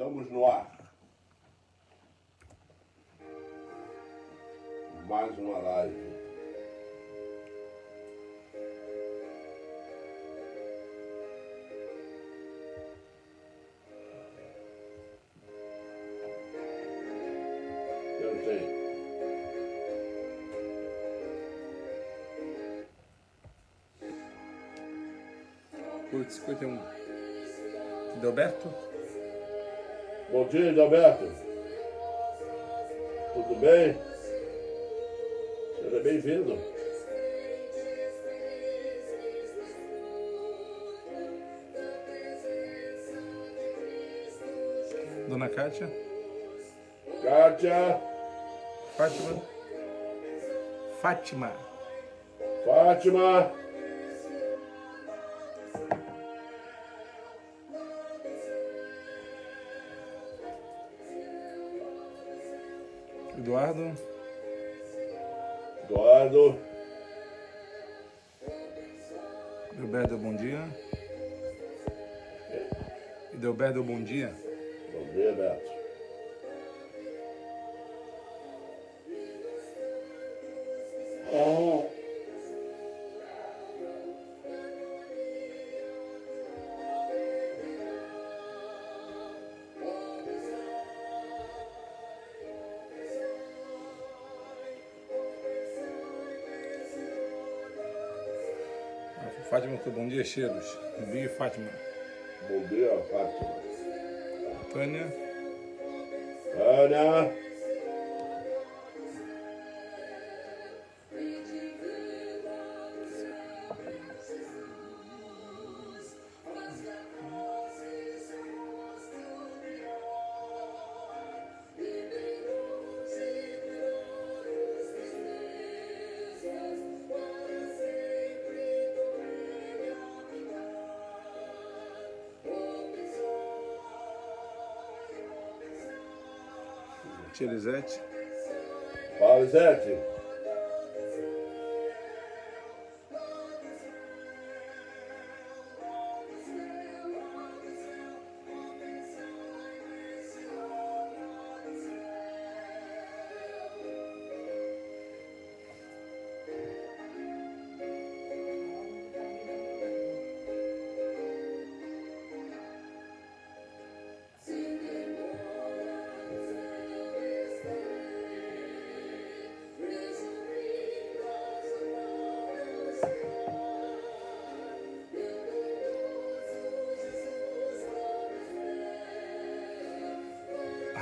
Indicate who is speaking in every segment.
Speaker 1: Estamos no ar. Mais uma live. Eu sei.
Speaker 2: Curto 51. Delberto?
Speaker 1: Bom dia, Adalberto. Tudo bem? Seja bem-vindo.
Speaker 2: Dona Kátia?
Speaker 1: Kátia,
Speaker 2: Fátima? Fátima.
Speaker 1: Fátima,
Speaker 2: Eduardo?
Speaker 1: Eduardo,
Speaker 2: Delberto, bom dia. E Delberto, bom dia.
Speaker 1: bom dia, Beto.
Speaker 2: Fátima, bom dia, cheiros. Bom dia, Fátima.
Speaker 1: Bom dia, Fátima.
Speaker 2: Tânia?
Speaker 1: Ana,
Speaker 2: Tia Elisete?
Speaker 1: fala, Zete.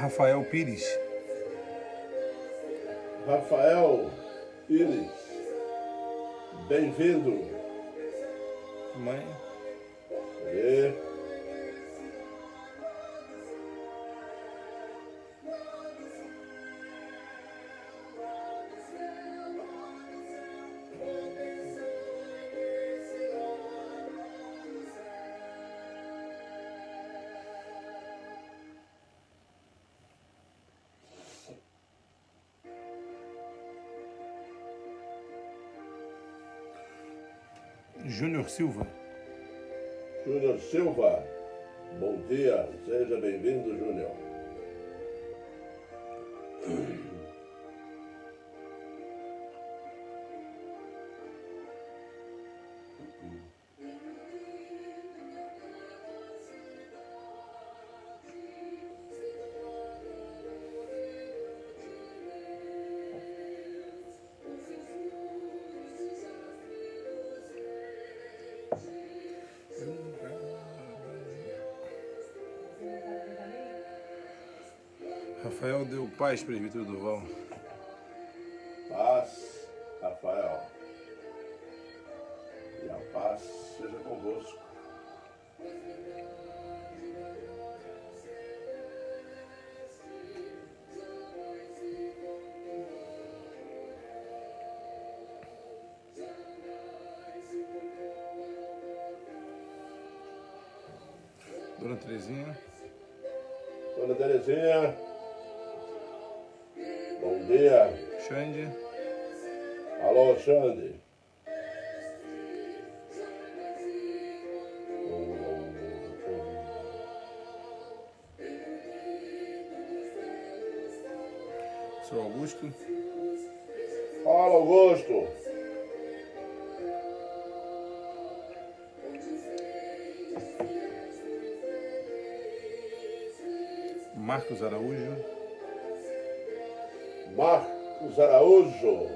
Speaker 2: Rafael Pires?
Speaker 1: Rafael Pires, bem-vindo.
Speaker 2: Mãe?
Speaker 1: E
Speaker 2: Júnior Silva?
Speaker 1: Júnior Silva, bom dia, seja bem-vindo, Júnior.
Speaker 2: Rafael Deu Paz, presbítero Durval.
Speaker 1: Paz, Rafael. E a paz seja convosco.
Speaker 2: Dona Terezinha?
Speaker 1: Dona Terezinha, bom dia.
Speaker 2: Xande?
Speaker 1: Alô, Xande.
Speaker 2: Seu Augusto.
Speaker 1: Fala, Augusto.
Speaker 2: Marcos Araújo.
Speaker 1: Marcos Araújo.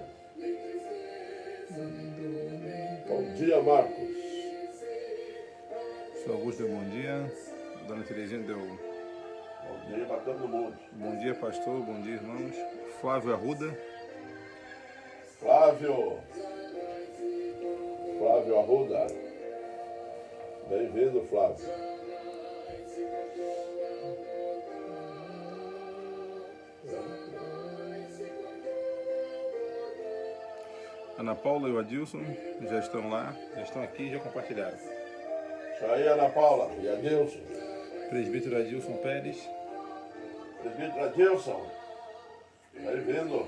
Speaker 1: Bom dia, Marcos.
Speaker 2: Seu Augusto deu bom dia. Dona Terezinha deu
Speaker 1: Bom dia para todo mundo.
Speaker 2: bom dia, pastor. Bom dia, irmãos. Flávio Arruda.
Speaker 1: Flávio Arruda. Bem-vindo, Flávio.
Speaker 2: Ana Paula e o Adilson já estão lá, já estão aqui e já compartilharam.
Speaker 1: Isso aí, Ana Paula e Adilson.
Speaker 2: Presbítero Adilson Pérez.
Speaker 1: Presbítero Adilson. Bem-vindo.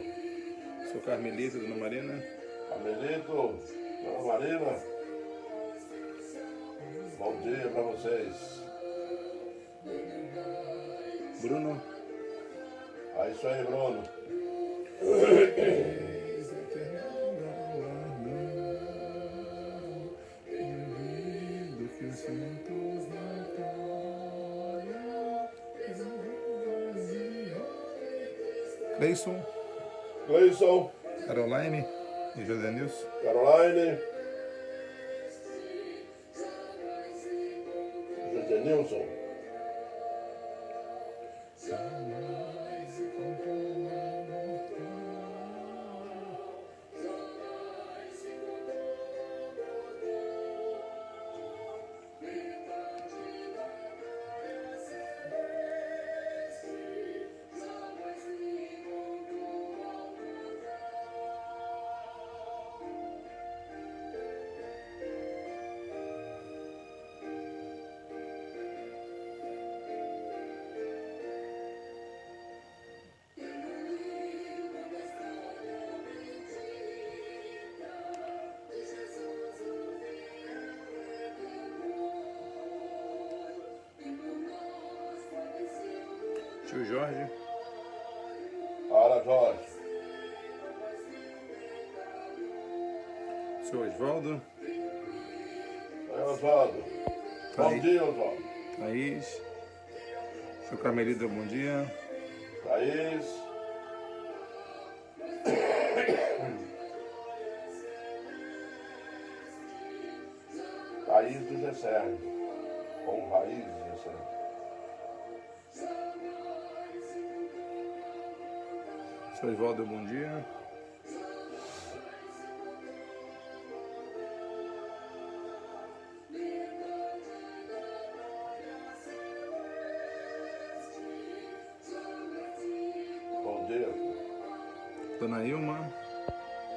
Speaker 2: Sou Carmelita, Dona Marina.
Speaker 1: Amelito, Dona Marina. Bom dia para vocês.
Speaker 2: Bruno.
Speaker 1: É isso aí, Bruno. Cleison,
Speaker 2: Caroline e José Nilson.
Speaker 1: Caroline, José Nilson.
Speaker 2: Tio Jorge.
Speaker 1: Fala, Jorge.
Speaker 2: Seu Osvaldo.
Speaker 1: Oi, Osvaldo. Bom
Speaker 2: Aí.
Speaker 1: dia, Osvaldo.
Speaker 2: Thaís. Seu Carmelita, bom dia.
Speaker 1: Thaís. Thaís do Gessé. Com raiz do Gessé.
Speaker 2: Seu Osvaldo, bom dia.
Speaker 1: Bom dia.
Speaker 2: Dona Ilma.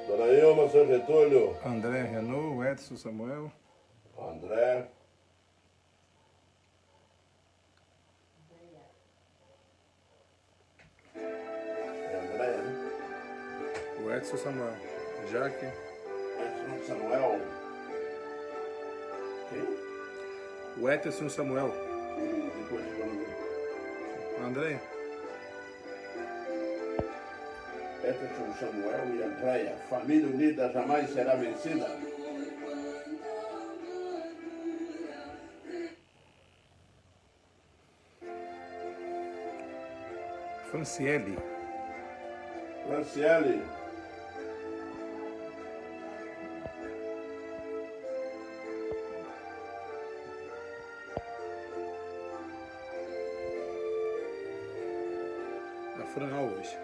Speaker 1: Dona Ilma, seu Getúlio.
Speaker 2: André Renault, Edson Samuel.
Speaker 1: André. André, né?
Speaker 2: O Edson Samuel. Jaque.
Speaker 1: Edson Samuel. Quem?
Speaker 2: O Edson Samuel.
Speaker 1: Depois quando
Speaker 2: André.
Speaker 1: Edson Samuel e Andréia. Família unida jamais será vencida.
Speaker 2: Franciele.
Speaker 1: Franciele.
Speaker 2: A Fran Alves.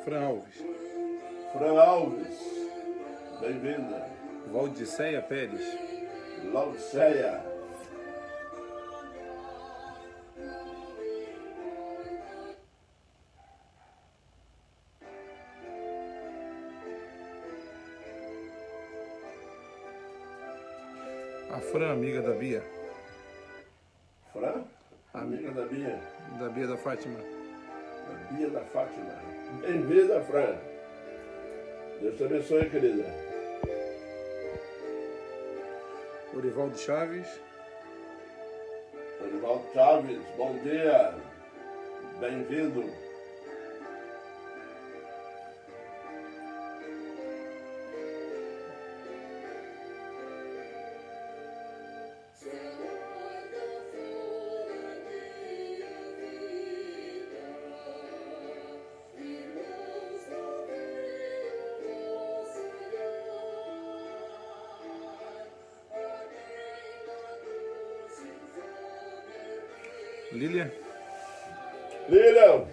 Speaker 2: Fran Alves.
Speaker 1: Fran Alves. Bem-vinda.
Speaker 2: Valdiceia Pérez.
Speaker 1: Laudiceia.
Speaker 2: A Fran, amiga da Bia.
Speaker 1: Fran? Amiga da Bia.
Speaker 2: Da Bia da Fátima.
Speaker 1: A Bia da Fátima. Bem-vinda, Fran. Deus te abençoe, querida.
Speaker 2: Orivaldo Chaves.
Speaker 1: Orivaldo Chaves, bom dia. Bem-vindo.
Speaker 2: Lília?
Speaker 1: Lilian!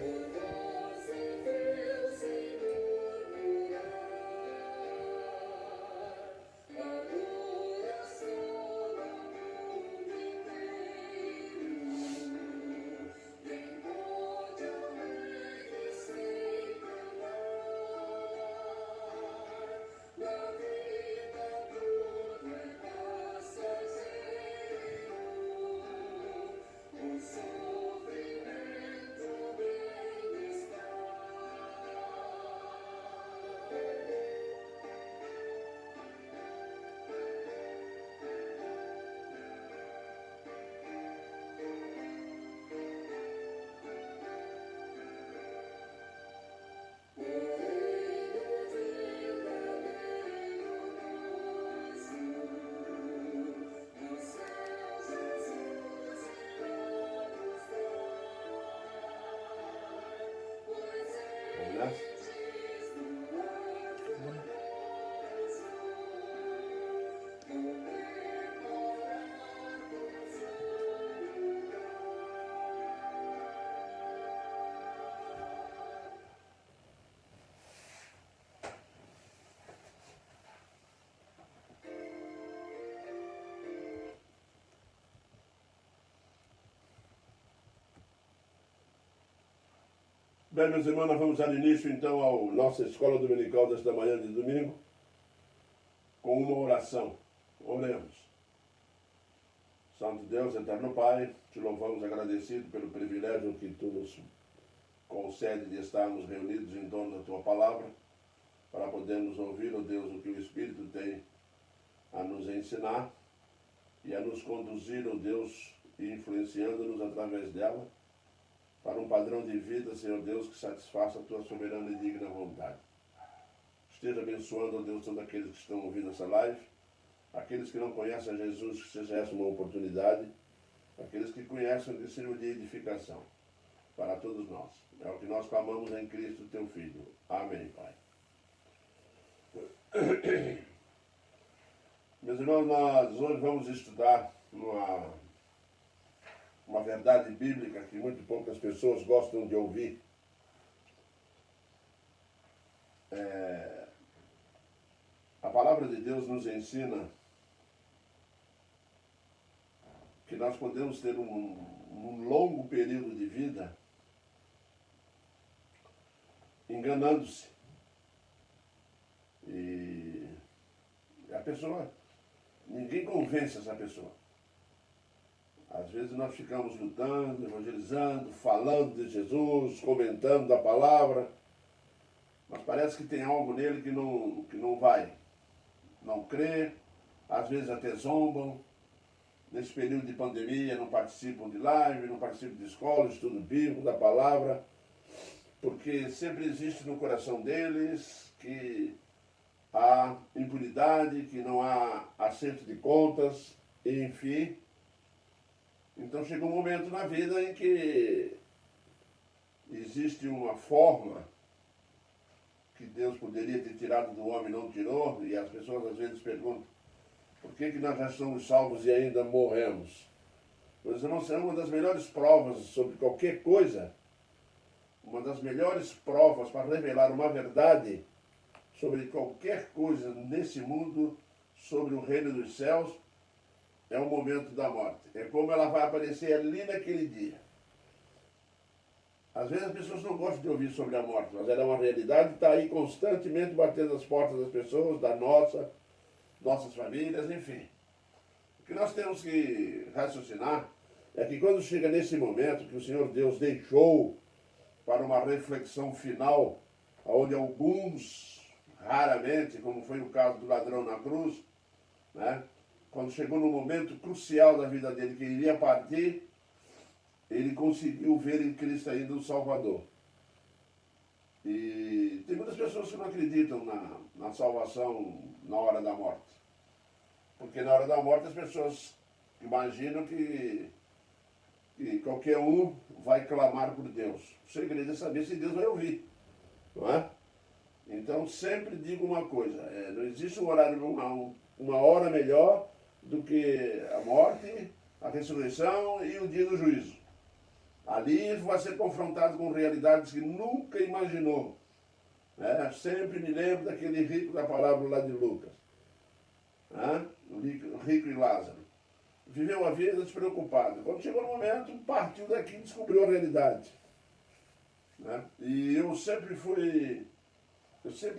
Speaker 1: Vamos nessa? Bem, meus irmãos, nós vamos dar início então à nossa escola dominical desta manhã de domingo com uma oração. Oremos. Santo Deus, eterno Pai, te louvamos agradecido pelo privilégio que tu nos concede de estarmos reunidos em torno da tua palavra para podermos ouvir, ó Deus, o que o Espírito tem a nos ensinar e a nos conduzir, ó Deus, influenciando-nos através dela para um padrão de vida, Senhor Deus, que satisfaça a tua soberana e digna vontade. Esteja abençoando, ó Deus, todos aqueles que estão ouvindo essa live, aqueles que não conhecem a Jesus, que seja essa uma oportunidade, aqueles que conhecem, que sirva de edificação para todos nós. É o que nós clamamos em Cristo, teu Filho. Amém, Pai. Meus irmãos, nós hoje vamos estudar uma verdade bíblica que muito poucas pessoas gostam de ouvir. A palavra de Deus nos ensina que nós podemos ter um longo período de vida enganando-se. E a pessoa, ninguém convence essa pessoa. Às vezes nós ficamos lutando, evangelizando, falando de Jesus, comentando da palavra, mas parece que tem algo nele que não vai, não crê, às vezes até zombam. Nesse período de pandemia não participam de live, não participam de escola, estudo bíblico, da palavra, porque sempre existe no coração deles que há impunidade, que não há acerto de contas, enfim. Então chega um momento na vida em que existe uma forma que Deus poderia ter tirado do homem e não tirou, e as pessoas às vezes perguntam, por que nós já somos salvos e ainda morremos? Pois irmãos, é uma das melhores provas sobre qualquer coisa, uma das melhores provas para revelar uma verdade sobre qualquer coisa nesse mundo, sobre o reino dos céus, é o momento da morte. É como ela vai aparecer ali naquele dia. Às vezes as pessoas não gostam de ouvir sobre a morte, mas ela é uma realidade que está aí constantemente batendo as portas das pessoas, nossas famílias, enfim. O que nós temos que raciocinar é que quando chega nesse momento que o Senhor Deus deixou para uma reflexão final, onde alguns, raramente, como foi o caso do ladrão na cruz, né? Quando chegou no momento crucial da vida dele, que ele iria partir, ele conseguiu ver em Cristo ainda o Salvador. E tem muitas pessoas que não acreditam na salvação na hora da morte. Porque na hora da morte as pessoas imaginam que qualquer um vai clamar por Deus. O segredo é saber se Deus vai ouvir, não é? Então sempre digo uma coisa, não existe um horário, uma hora melhor do que a morte, a ressurreição e o dia do juízo. Ali vai ser confrontado com realidades que nunca imaginou. Né? Sempre me lembro daquele rico da parábola lá de Lucas. Né? O rico e Lázaro. Viveu a vida despreocupado. Quando chegou no momento, partiu daqui e descobriu a realidade. Né? E eu sempre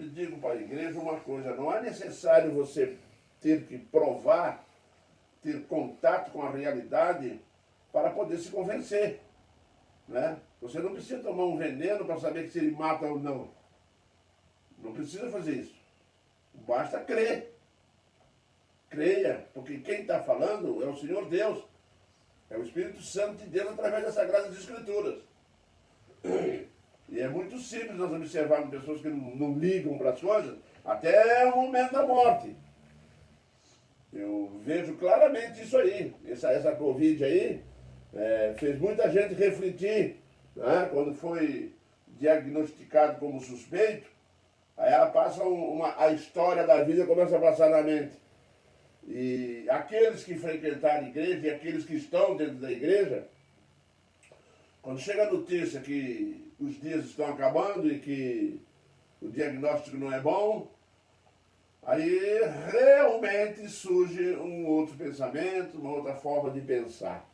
Speaker 1: digo para a igreja uma coisa: não é necessário você ter que provar, ter contato com a realidade para poder se convencer. Né? Você não precisa tomar um veneno para saber se ele mata ou não. Não precisa fazer isso. Basta crer. Creia, porque quem está falando é o Senhor Deus. É o Espírito Santo de Deus através das Sagradas Escrituras. E é muito simples nós observarmos pessoas que não ligam para as coisas até o momento da morte. Eu vejo claramente isso aí. Essa Covid aí fez muita gente refletir. Né? Quando foi diagnosticado como suspeito, aí ela passa a história da vida começa a passar na mente. E aqueles que frequentaram a igreja e aqueles que estão dentro da igreja, quando chega a notícia que os dias estão acabando e que o diagnóstico não é bom, aí realmente surge um outro pensamento, uma outra forma de pensar.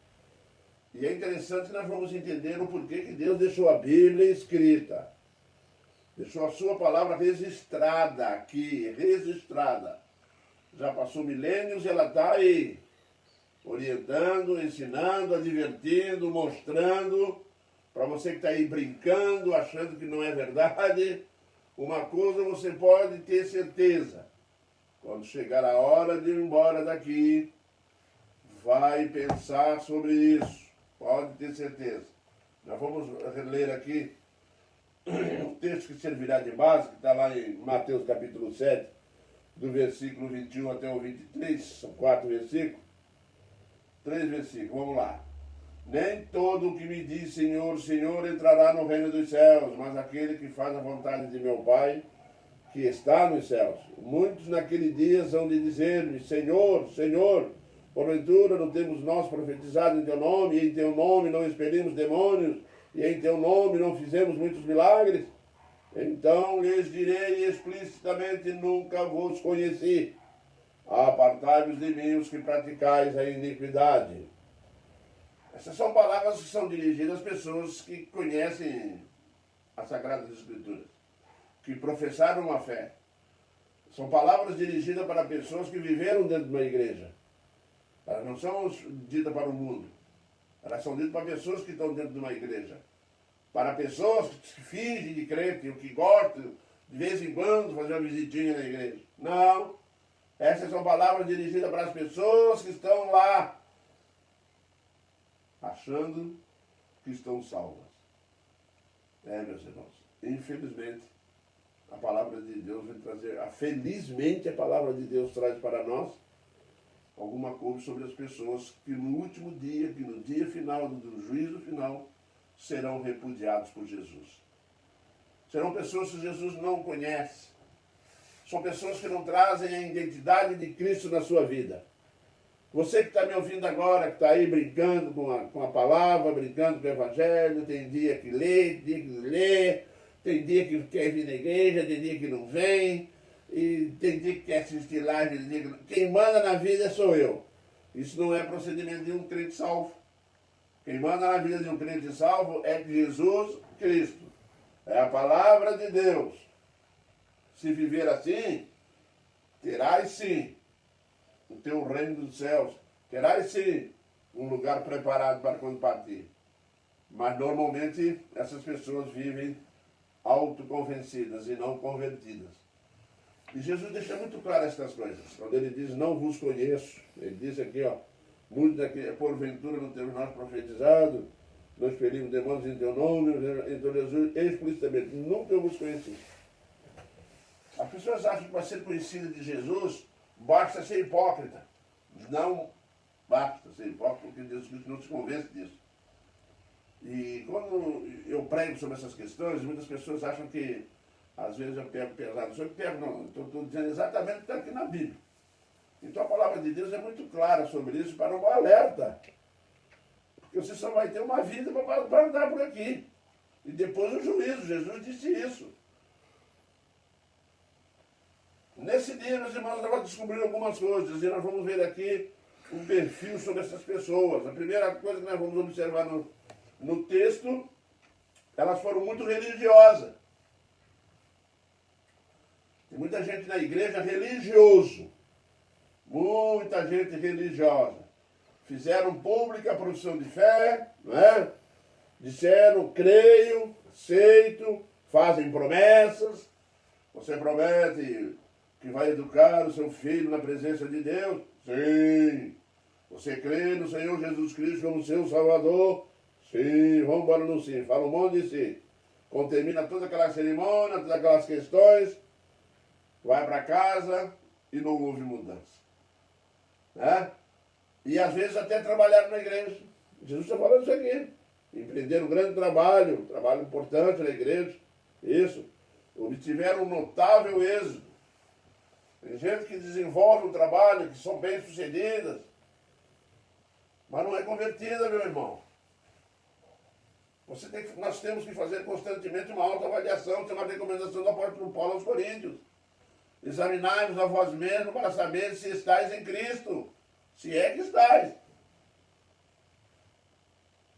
Speaker 1: E é interessante que nós vamos entender o porquê que Deus deixou a Bíblia escrita. Deixou a sua palavra registrada aqui, registrada. Já passou milênios e ela está aí, orientando, ensinando, advertindo, mostrando, para você que está aí brincando, achando que não é verdade, uma coisa você pode ter certeza: quando chegar a hora de ir embora daqui, vai pensar sobre isso, pode ter certeza. Nós vamos ler aqui um texto que servirá de base, que está lá em Mateus capítulo 7, do versículo 21 até o 23, são 4 versículos, 3 versículos, vamos lá. Nem todo o que me diz Senhor, Senhor entrará no reino dos céus, mas aquele que faz a vontade de meu Pai, que está nos céus. Muitos naquele dia hão de dizer-me: Senhor, Senhor, porventura não temos nós profetizado em teu nome, e em teu nome não expelimos demônios, e em teu nome não fizemos muitos milagres? Então lhes direi explicitamente: nunca vos conheci. Apartai-vos de mim, os que praticais a iniquidade. Essas são palavras que são dirigidas às pessoas que conhecem as Sagradas Escrituras, que professaram uma fé. São palavras dirigidas para pessoas que viveram dentro de uma igreja. Elas não são ditas para o mundo. Elas são ditas para pessoas que estão dentro de uma igreja. Para pessoas que fingem de crente, ou que gostam de vez em quando fazer uma visitinha na igreja. Não. Essas são palavras dirigidas para as pessoas que estão lá, achando que estão salvas. Meus irmãos, infelizmente, a palavra de Deus vem trazer, felizmente a palavra de Deus traz para nós alguma coisa sobre as pessoas que no último dia, que no dia final, do juízo final, serão repudiados por Jesus. Serão pessoas que Jesus não conhece. São pessoas que não trazem a identidade de Cristo na sua vida. Você que está me ouvindo agora, que está aí brincando com a palavra, brincando com o Evangelho, tem dia que lê, tem dia que não lê, tem dia que quer vir na igreja, tem dia que não vem, e tem dia que quer assistir live, tem dia que não... Quem manda na vida sou eu. Isso não é procedimento de um crente salvo. Quem manda na vida de um crente salvo é Jesus Cristo. É a palavra de Deus. Se viver assim, terás sim o teu reino dos céus. Terás sim um lugar preparado para quando partir. Mas normalmente essas pessoas vivem autoconvencidas e não convertidas. E Jesus deixa muito claro essas coisas. Quando ele diz: não vos conheço, ele diz aqui, muitos daqui, porventura não temos nós profetizado, não expelimos demônios em teu nome. Então Jesus explicitamente: nunca vos conheci. As pessoas acham que para ser conhecida de Jesus basta ser hipócrita. Não basta ser hipócrita, porque Jesus Cristo não se convence disso. E quando eu prego sobre essas questões, muitas pessoas acham que às vezes eu pego pesado. Só que pego, não, estou dizendo exatamente o que está aqui na Bíblia. Então a palavra de Deus é muito clara sobre isso, para um alerta. Porque que você só vai ter uma vida para andar por aqui. E depois o juízo, Jesus disse isso. Nesse dia, meus irmãos, nós vamos descobrir algumas coisas e nós vamos ver aqui um perfil sobre essas pessoas. A primeira coisa que nós vamos observar no texto, elas foram muito religiosas. Tem muita gente na igreja religioso. Muita gente religiosa. Fizeram pública a profissão de fé, não é? Disseram, creio, aceito, fazem promessas. Você promete que vai educar o seu filho na presença de Deus? Sim. Você crê no Senhor Jesus Cristo como seu Salvador? Sim. Vamos embora no sim. Fala um monte de sim. Quando termina toda aquela cerimônia, todas aquelas questões, vai para casa e não houve mudança. Né? E às vezes até trabalharam na igreja. Jesus está falando isso aqui. Empreenderam um grande trabalho importante na igreja. Isso. Obtiveram um notável êxito. Tem gente que desenvolve um trabalho, que são bem-sucedidas, mas não é convertida, meu irmão. Nós temos que fazer constantemente uma autoavaliação, tem uma recomendação do apóstolo Paulo aos Coríntios. Examinai-vos a vós mesmos para saber se estáis em Cristo. Se é que estáis.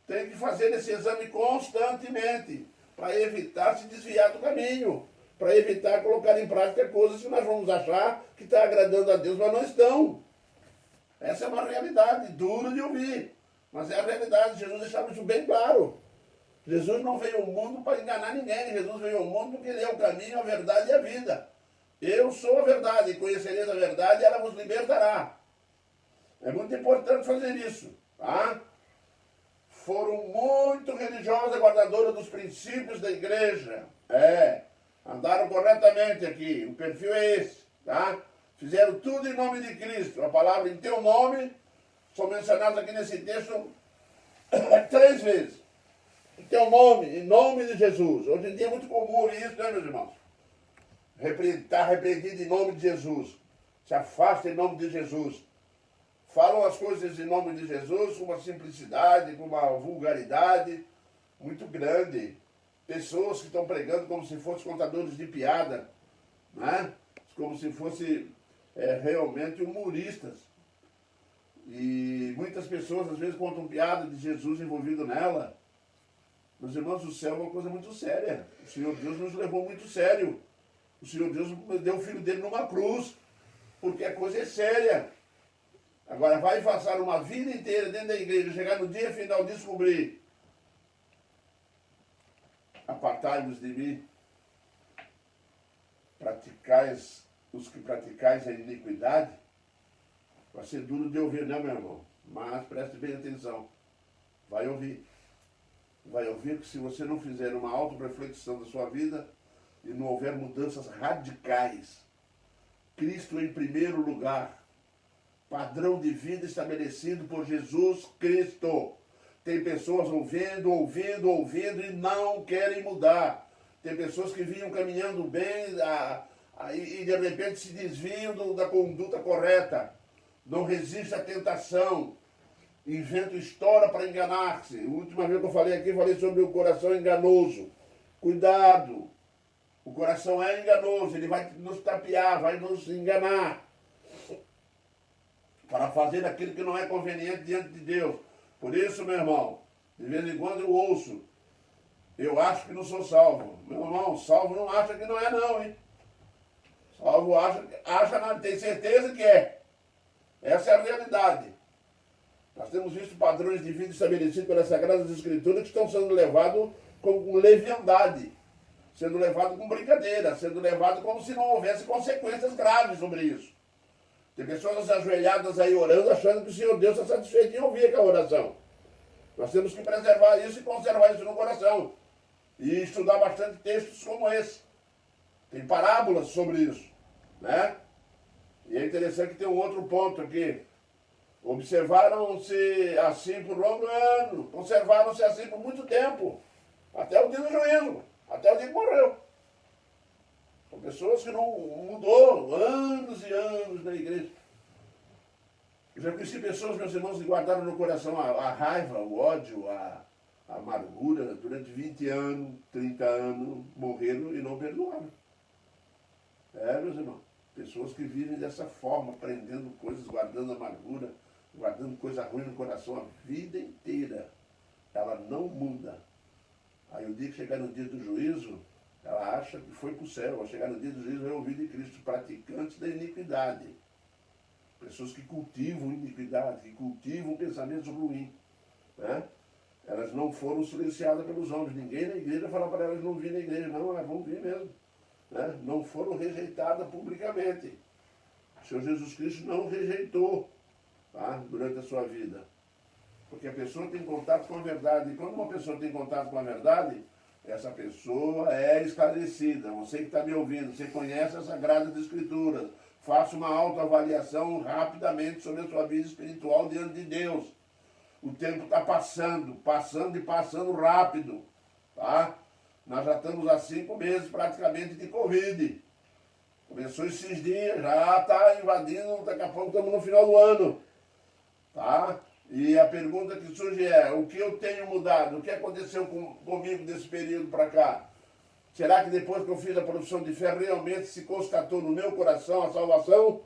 Speaker 1: Tem que fazer esse exame constantemente, para evitar se desviar do caminho, para evitar colocar em prática coisas que nós vamos achar que está agradando a Deus, mas não estão. Essa é uma realidade, dura de ouvir, mas é a realidade. Jesus deixava isso bem claro. Jesus não veio ao mundo para enganar ninguém, Jesus veio ao mundo porque Ele é o caminho, a verdade e a vida. Eu sou a verdade, e conhecereis a verdade e ela vos libertará. É muito importante fazer isso, tá? Foram muito religiosas, guardadoras dos princípios da igreja. Andaram corretamente aqui, o perfil é esse, tá? Fizeram tudo em nome de Cristo. A palavra em teu nome, são mencionadas aqui nesse texto 3 vezes. Em teu nome, em nome de Jesus. Hoje em dia é muito comum ouvir isso, né, meus irmãos? Está repreendido em nome de Jesus. Se afasta em nome de Jesus. Falam as coisas em nome de Jesus com uma simplicidade, com uma vulgaridade muito grande. Pessoas que estão pregando como se fossem contadores de piada, né? Como se fossem realmente humoristas. E muitas pessoas às vezes contam piada de Jesus envolvido nela. Meus irmãos, o céu é uma coisa muito séria. O Senhor Deus nos levou muito sério. O Senhor Deus deu o filho dele numa cruz, porque a coisa é séria. Agora, vai passar uma vida inteira dentro da igreja, chegar no dia final e descobrir: apartai-vos de mim, os que praticais a iniquidade. Vai ser duro de ouvir, né, meu irmão? Mas preste bem atenção. Vai ouvir. Vai ouvir que se você não fizer uma auto-reflexão da sua vida e não houver mudanças radicais, Cristo em primeiro lugar, padrão de vida estabelecido por Jesus Cristo. Tem pessoas ouvindo e não querem mudar. Tem pessoas que vinham caminhando bem e de repente se desviam da conduta correta. Não resiste à tentação. Inventa história para enganar-se. A última vez que eu falei aqui, falei sobre o coração enganoso. Cuidado. O coração é enganoso. Ele vai nos tapear, vai nos enganar. Para fazer aquilo que não é conveniente diante de Deus. Por isso, meu irmão, de vez em quando eu ouço: eu acho que não sou salvo. Meu irmão, salvo não acha que não é não, hein? Salvo acha não, tem certeza que é. Essa é a realidade. Nós temos visto padrões de vida estabelecidos pelas Sagradas Escrituras que estão sendo levados com leviandade, sendo levados com brincadeira, sendo levados como se não houvesse consequências graves sobre isso. Tem pessoas ajoelhadas aí orando, achando que o Senhor Deus está satisfeito em ouvir aquela oração. Nós temos que preservar isso e conservar isso no coração. E estudar bastante textos como esse. Tem parábolas sobre isso, né? E é interessante que tem um outro ponto aqui. Observaram-se assim por longo ano, conservaram-se assim por muito tempo, até o dia do juízo, até o dia que morreu. São pessoas que não mudou anos e anos na igreja. Eu já conheci pessoas, meus irmãos, que guardaram no coração a raiva, o ódio, a amargura durante 20 anos, 30 anos, morreram e não perdoaram. Meus irmãos, pessoas que vivem dessa forma, prendendo coisas, guardando amargura, guardando coisa ruim no coração a vida inteira. Ela não muda. Aí o dia que chegar no dia do juízo, ela acha que foi para o céu. Ao chegar no dia do juízo, vai ouvir de Cristo, praticantes da iniquidade. Pessoas que cultivam iniquidade, que cultivam pensamentos ruins. Né? Elas não foram silenciadas pelos homens. Ninguém na igreja fala para elas não vir na igreja. Não, elas vão vir mesmo. Né? Não foram rejeitadas publicamente. O Senhor Jesus Cristo não rejeitou, tá? Durante a sua vida. Porque a pessoa tem contato com a verdade. E quando uma pessoa tem contato com a verdade, essa pessoa é esclarecida. Você que está me ouvindo, você conhece as Sagradas Escrituras. Faça uma autoavaliação rapidamente sobre a sua vida espiritual diante de Deus. O tempo está passando, passando e passando rápido. Tá? Nós já estamos há 5 meses praticamente de Covid. Começou esses dias, já está invadindo, daqui a pouco estamos no final do ano. Tá? E a pergunta que surge é, o que eu tenho mudado? O que aconteceu comigo desse período para cá? Será que depois que eu fiz a profissão de fé, realmente se constatou no meu coração a salvação?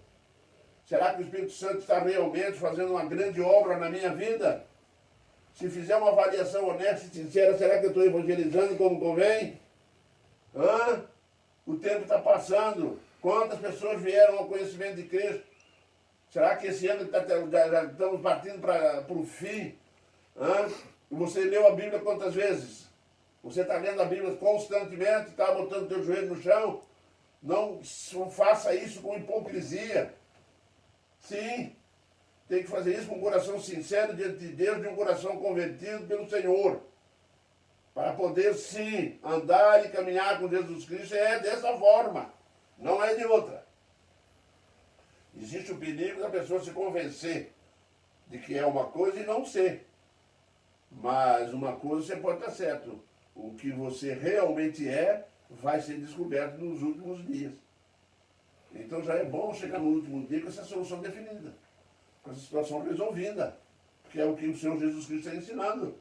Speaker 1: Será que o Espírito Santo está realmente fazendo uma grande obra na minha vida? Se fizer uma avaliação honesta e sincera, será que eu estou evangelizando como convém? O tempo está passando. Quantas pessoas vieram ao conhecimento de Cristo? Será que esse ano já estamos partindo para o fim? Você leu a Bíblia quantas vezes? Você está lendo a Bíblia constantemente, está botando o teu joelho no chão? Não faça isso com hipocrisia. Sim, tem que fazer isso com um coração sincero diante de Deus, de um coração convertido pelo Senhor. Para poder, sim, andar e caminhar com Jesus Cristo é dessa forma, não é de outra. Existe o perigo da pessoa se convencer de que é uma coisa e não ser. Mas uma coisa você pode estar certo. O que você realmente é vai ser descoberto nos últimos dias. Então já é bom chegar no último dia com essa solução definida, com essa situação resolvida, que é o que o Senhor Jesus Cristo está ensinando,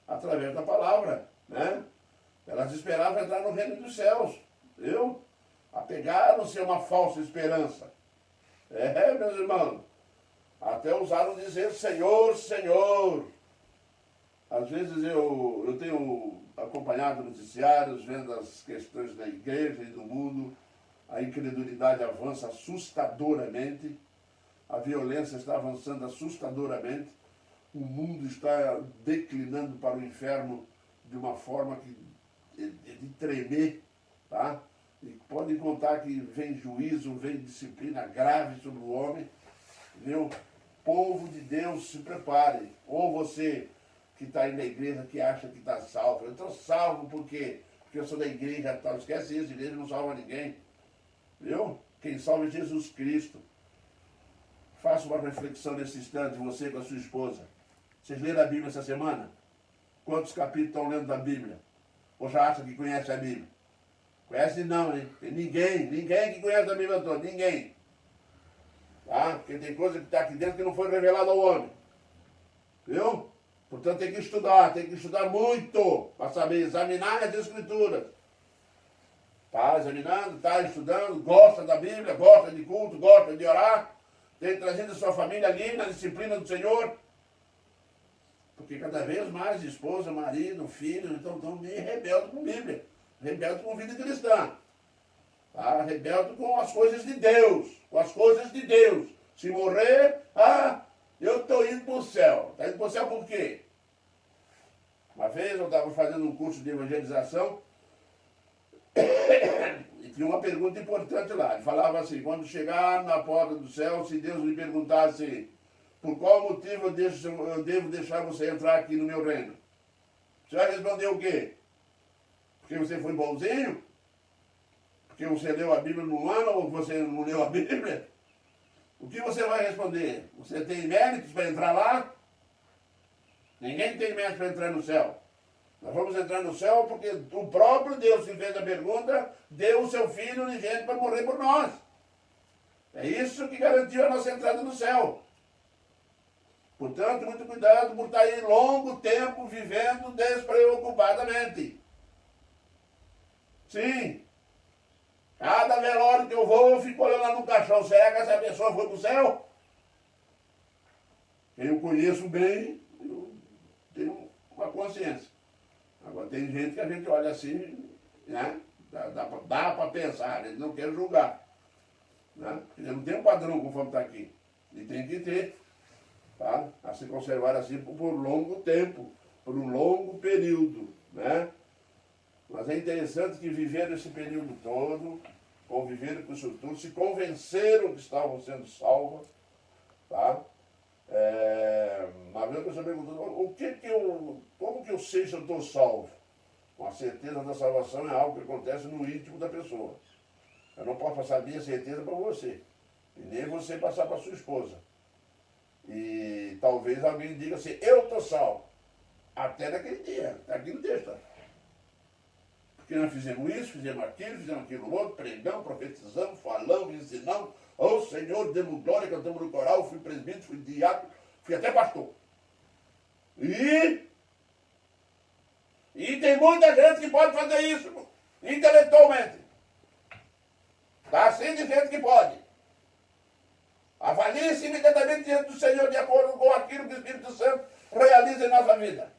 Speaker 1: através da palavra. Né? Elas esperavam entrar no reino dos céus. Viu? Apegaram-se a uma falsa esperança. Meus irmãos, até ousaram dizer Senhor, Senhor. Às vezes eu tenho acompanhado noticiários, vendo as questões da igreja e do mundo, a incredulidade avança assustadoramente, a violência está avançando assustadoramente, o mundo está declinando para o inferno de uma forma de tremer, tá? E podem contar que vem juízo, vem disciplina grave sobre o homem, viu? Povo de Deus, se prepare. Ou você que está aí na igreja que acha que está salvo. Eu estou salvo por quê? Porque eu sou da igreja tal. Esquece isso, a igreja não salva ninguém. Viu? Quem salva é Jesus Cristo. Faça uma reflexão nesse instante, você com a sua esposa. Vocês leram a Bíblia essa semana? Quantos capítulos estão lendo da Bíblia? Ou já acha que conhece a Bíblia? Conhece não, hein? Tem ninguém que conhece a Bíblia toda, ninguém. Tá? Porque tem coisa que está aqui dentro que não foi revelada ao homem. Viu? Portanto, tem que estudar muito para saber examinar as Escrituras. Está examinando, está estudando, gosta da Bíblia, gosta de culto, gosta de orar, tem trazido a sua família ali na disciplina do Senhor. Porque cada vez mais esposa, marido, filho, então estão meio rebeldes com a Bíblia, rebeldes com a vida cristã. Tá? Rebelde com as coisas de Deus, Se morrer, eu estou indo para o céu. Está indo para o céu por quê? Uma vez eu estava fazendo um curso de evangelização e tinha uma pergunta importante lá. Ele falava assim, quando chegar na porta do céu, se Deus lhe perguntasse por qual motivo eu devo deixar você entrar aqui no meu reino? Você vai responder o quê? Porque você foi bonzinho? Porque você leu a Bíblia no ano ou você não leu a Bíblia? O que você vai responder? Você tem méritos para entrar lá? Ninguém tem mérito para entrar no céu. Nós vamos entrar no céu porque o próprio Deus que fez a pergunta deu o seu Filho unigênito para morrer por nós. É isso que garantiu a nossa entrada no céu. Portanto, muito cuidado por estar aí longo tempo vivendo despreocupadamente. Sim. Cada velório que eu vou, eu fico olhando lá no caixão. Será que essa pessoa foi para o céu? Quem eu conheço bem, eu tenho uma consciência. Agora tem gente que a gente olha assim, né? Dá para pensar, a gente não quer julgar. Né? Porque não tem um padrão conforme está aqui. E tem que ter, tá? A se conservar assim por longo tempo, por um longo período. Né? Mas é interessante que viveram esse período todo, conviveram com isso tudo, se convenceram que estavam sendo salvos. Tá? Uma vez a pessoa perguntou, como que eu sei se eu estou salvo? Com a certeza da salvação é algo que acontece no íntimo da pessoa. Eu não posso passar a minha certeza para você. E nem você passar para sua esposa. E talvez alguém diga assim, eu estou salvo. Até naquele dia, está aqui no texto. Porque nós fizemos isso, fizemos aquilo outro, pregamos, profetizamos, falamos, ensinamos. Ô Senhor, demos glória, cantamos no coral, fui presbítero, fui diácono, fui até pastor. E tem muita gente que pode fazer isso, intelectualmente. Está assim de gente que pode. Avalie-se imediatamente diante do Senhor de acordo com aquilo que o Espírito Santo realiza em nossa vida.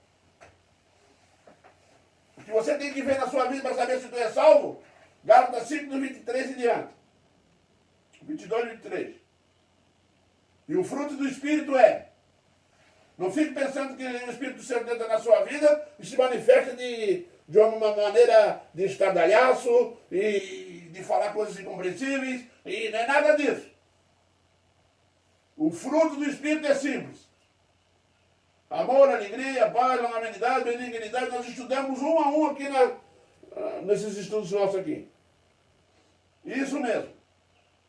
Speaker 1: O que você tem que ver na sua vida para saber se tu é salvo, Gálatas 5, do 23 e diante. 22 e 23. E o fruto do Espírito é. Não fique pensando que o Espírito Santo entra na sua vida e se manifesta de uma maneira de estardalhaço e de falar coisas incompreensíveis, e não é nada disso. O fruto do Espírito é simples. Amor, alegria, paz, longanimidade, benignidade. Nós estudamos um a um aqui nesses estudos nossos aqui. Isso mesmo.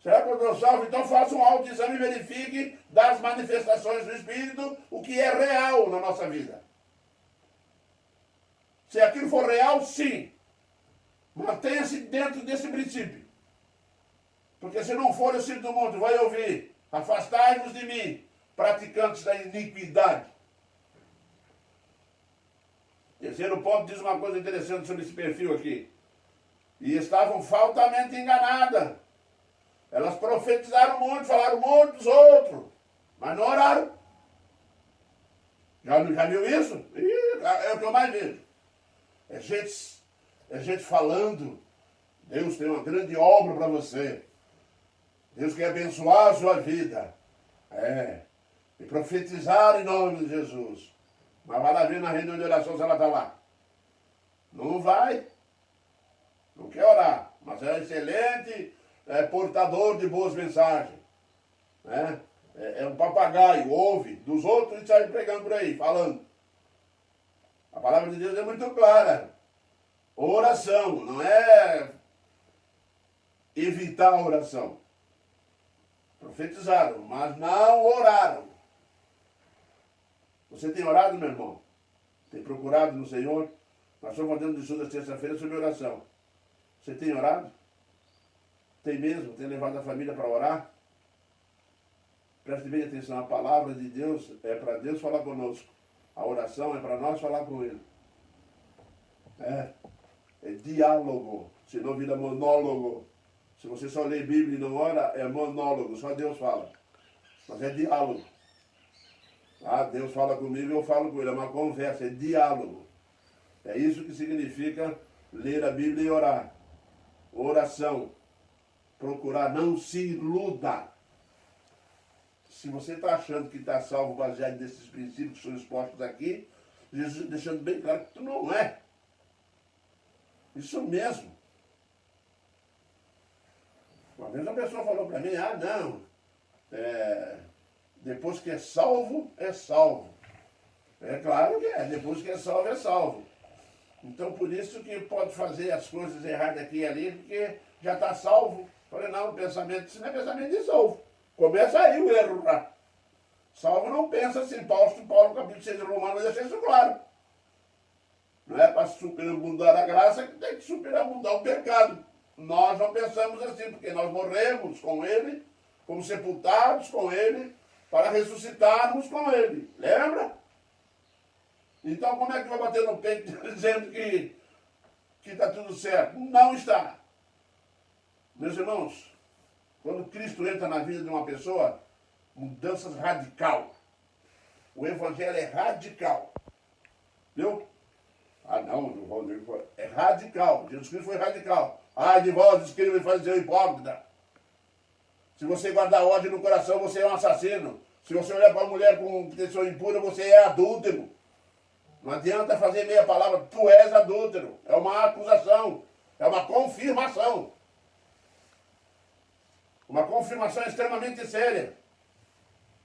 Speaker 1: Será que eu estou salvo? Então faça um autoexame e verifique das manifestações do Espírito o que é real na nossa vida. Se aquilo for real, sim. Mantenha-se dentro desse princípio. Porque se não for, o Espírito do mundo vai ouvir. Afastai-vos de mim, praticantes da iniquidade. Terceiro ponto diz uma coisa interessante sobre esse perfil aqui. E estavam faltamente enganadas. Elas profetizaram muito, falaram muito dos outros, mas não oraram. Já viu isso? É o que eu mais vejo. É gente falando, Deus tem uma grande obra para você. Deus quer abençoar a sua vida. E profetizar em nome de Jesus. Mas vai lá ver na reunião de oração se ela está lá. Não vai. Não quer orar. Mas é excelente, portador de boas mensagens. Né? É um papagaio, ouve dos outros e sai pregando por aí, falando. A palavra de Deus é muito clara. Oração, não é evitar a oração. Profetizaram, mas não oraram. Você tem orado, meu irmão? Tem procurado no Senhor? Nós estamos fazendo de estudo terça-feira sobre oração. Você tem orado? Tem mesmo? Tem levado a família para orar? Preste bem atenção, a palavra de Deus é para Deus falar conosco. A oração é para nós falar com Ele. É diálogo, senão vira monólogo. Se você só lê Bíblia e não ora, é monólogo, só Deus fala. Mas é diálogo. Deus fala comigo e eu falo com Ele, é uma conversa, é diálogo. É isso que significa ler a Bíblia e orar. Oração. Procurar, não se iluda. Se você está achando que está salvo baseado nesses princípios que são expostos aqui, Jesus deixando bem claro que tu não é. Isso mesmo. Uma vez uma pessoa falou para mim, não, depois que é salvo, é salvo. É claro que é, depois que é salvo. Então por isso que pode fazer as coisas erradas aqui e ali, porque já está salvo. Falei, não, pensamento, isso não é pensamento de salvo. Começa aí o erro lá. Salvo não pensa assim, Paulo capítulo 6 de Romanos deixa isso claro. Não é para superabundar a graça que tem que superabundar o pecado. Nós não pensamos assim, porque nós morremos com Ele, fomos sepultados com Ele, para ressuscitarmos com ele. Lembra? Então como é que vai bater no peito dizendo que está tudo certo? Não está. Meus irmãos, quando Cristo entra na vida de uma pessoa, mudanças radical. O evangelho é radical. Viu? Ah não, o Valdir foi. É radical. Jesus Cristo foi radical. Ai de vós, escrevem e fariseus hipócrita. Se você guardar ódio no coração, você é um assassino. Se você olhar para uma mulher com intenção impura, você é adúltero. Não adianta fazer meia palavra, tu és adúltero. É uma acusação, é uma confirmação. Uma confirmação extremamente séria.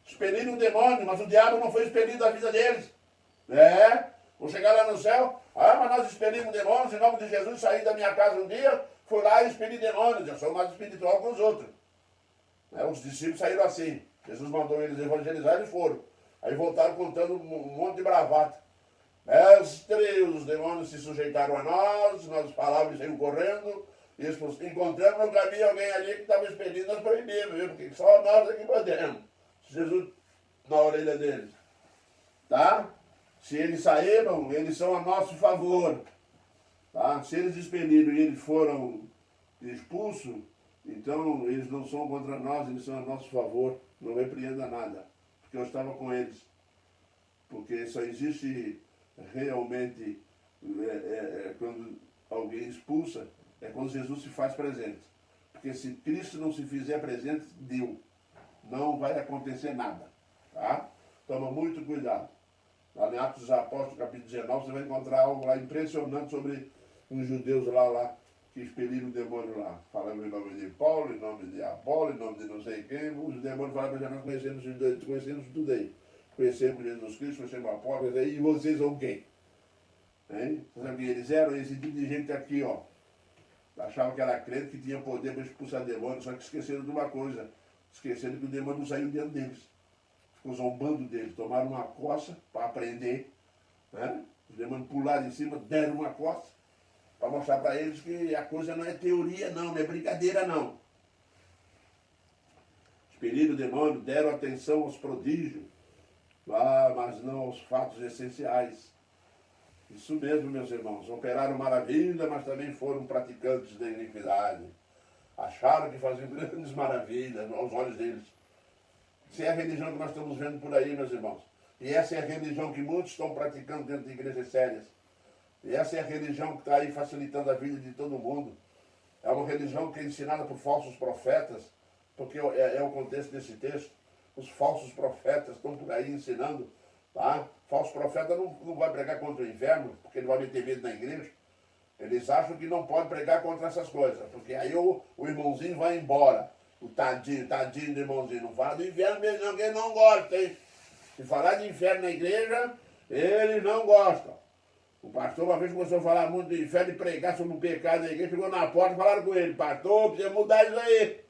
Speaker 1: Expeliram um demônio, mas o diabo não foi expelido da vida deles. Vou chegar lá no céu, mas nós expelimos demônios em nome de Jesus, saí da minha casa um dia, fui lá e expeli demônios, eu sou mais espiritual que os outros. Os discípulos saíram assim, Jesus mandou eles evangelizar e foram. Aí voltaram contando um monte de bravata. Os demônios se sujeitaram a nós falávamos e saímos correndo, e encontramos no caminho alguém ali que estava expelindo, nós proibimos, viu? Porque só nós aqui podemos. Jesus na orelha deles. Tá? Se eles saíram, eles são a nosso favor. Tá? Se eles expeliram e eles foram expulsos, então eles não são contra nós, eles são a nosso favor. Não repreenda nada, porque eu estava com eles. Porque só existe realmente, quando alguém expulsa, é quando Jesus se faz presente. Porque se Cristo não se fizer presente, deu. Não vai acontecer nada. Tá? Toma muito cuidado. Lá em Atos dos Apóstolos, capítulo 19, você vai encontrar algo lá impressionante sobre os judeus lá que expeliram o demônio lá. Falando em nome de Paulo, em nome de Apolo, em nome de não sei quem. Os demônios falaram para nós conhecemos tudo aí. Conhecemos Jesus Cristo, conhecemos Apolo, e vocês são quem? Hein? Você sabe quem eles eram? Esse tipo de gente aqui, ó. Achavam que era crente, que tinha poder para expulsar demônios, só que esqueceram de uma coisa. Esqueceram que o demônio não saiu dentro deles. Ficou zombando deles, tomaram uma coça para aprender. Né? Os demônios pularam em cima, deram uma coça para mostrar para eles que a coisa não é teoria não, não é brincadeira não. Expeliram o demônio, deram atenção aos prodígios, mas não aos fatos essenciais. Isso mesmo, meus irmãos, operaram maravilha, mas também foram praticantes da iniquidade. Acharam que faziam grandes maravilhas aos olhos deles. Essa é a religião que nós estamos vendo por aí, meus irmãos. E essa é a religião que muitos estão praticando dentro de igrejas sérias. E essa é a religião que está aí facilitando a vida de todo mundo. É uma religião que é ensinada por falsos profetas, porque é o contexto desse texto. Os falsos profetas estão por aí ensinando. Tá? Falso profeta não vai pregar contra o inferno, porque ele vai meter medo na igreja. Eles acham que não pode pregar contra essas coisas, porque aí o irmãozinho vai embora. O tadinho do irmãozinho. Não fala do inferno mesmo, não, que ele não gosta, hein? Se falar de inferno na igreja, eles não gostam. O pastor uma vez começou a falar muito do inferno e pregar sobre o pecado na igreja, chegou na porta e falaram com ele: pastor, precisa mudar isso aí.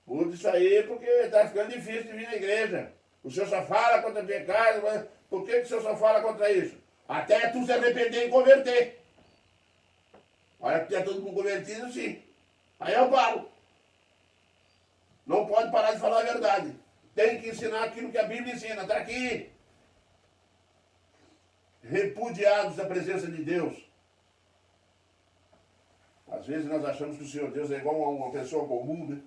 Speaker 1: Muda isso aí porque está ficando difícil de vir na igreja. O senhor só fala contra o pecado, mas por que o senhor só fala contra isso? Até tu se arrepender e converter. Olha que tem todo mundo convertido, sim. Aí eu paro. Não pode parar de falar a verdade. Tem que ensinar aquilo que a Bíblia ensina. Está aqui. Repudiados da presença de Deus. Às vezes nós achamos que o Senhor Deus é igual a uma pessoa comum, né?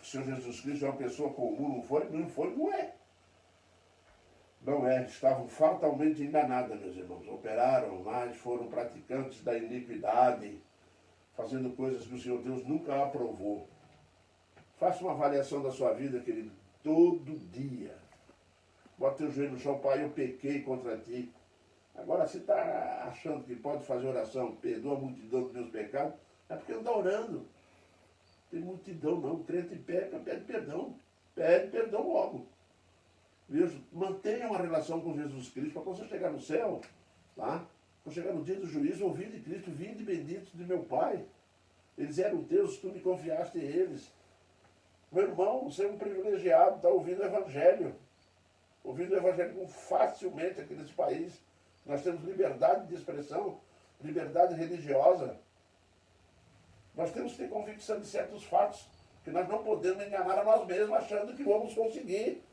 Speaker 1: O Senhor Jesus Cristo é uma pessoa comum. Não foi, não é. Não é. Estavam fatalmente enganadas, meus irmãos. Operaram, mas foram praticantes da iniquidade, fazendo coisas que o Senhor Deus nunca aprovou. Faça uma avaliação da sua vida, querido, todo dia. Bota o joelho no chão: pai, eu pequei contra ti. Agora, se está achando que pode fazer oração, perdoa a multidão dos meus pecados, é porque não está orando. Tem multidão não, o crente peca, pede perdão. Pede perdão logo. Viu? Mantenha uma relação com Jesus Cristo, para quando você chegar no céu, tá? Quando chegar no dia do juízo, ouvir de Cristo: vinde benditos de meu Pai. Eles eram teus, tu me confiaste em eles. Meu irmão, você é um privilegiado, está ouvindo o Evangelho. Ouvindo o Evangelho facilmente aqui nesse país. Nós temos liberdade de expressão, liberdade religiosa. Nós temos que ter convicção de certos fatos, que nós não podemos enganar a nós mesmos achando que vamos conseguir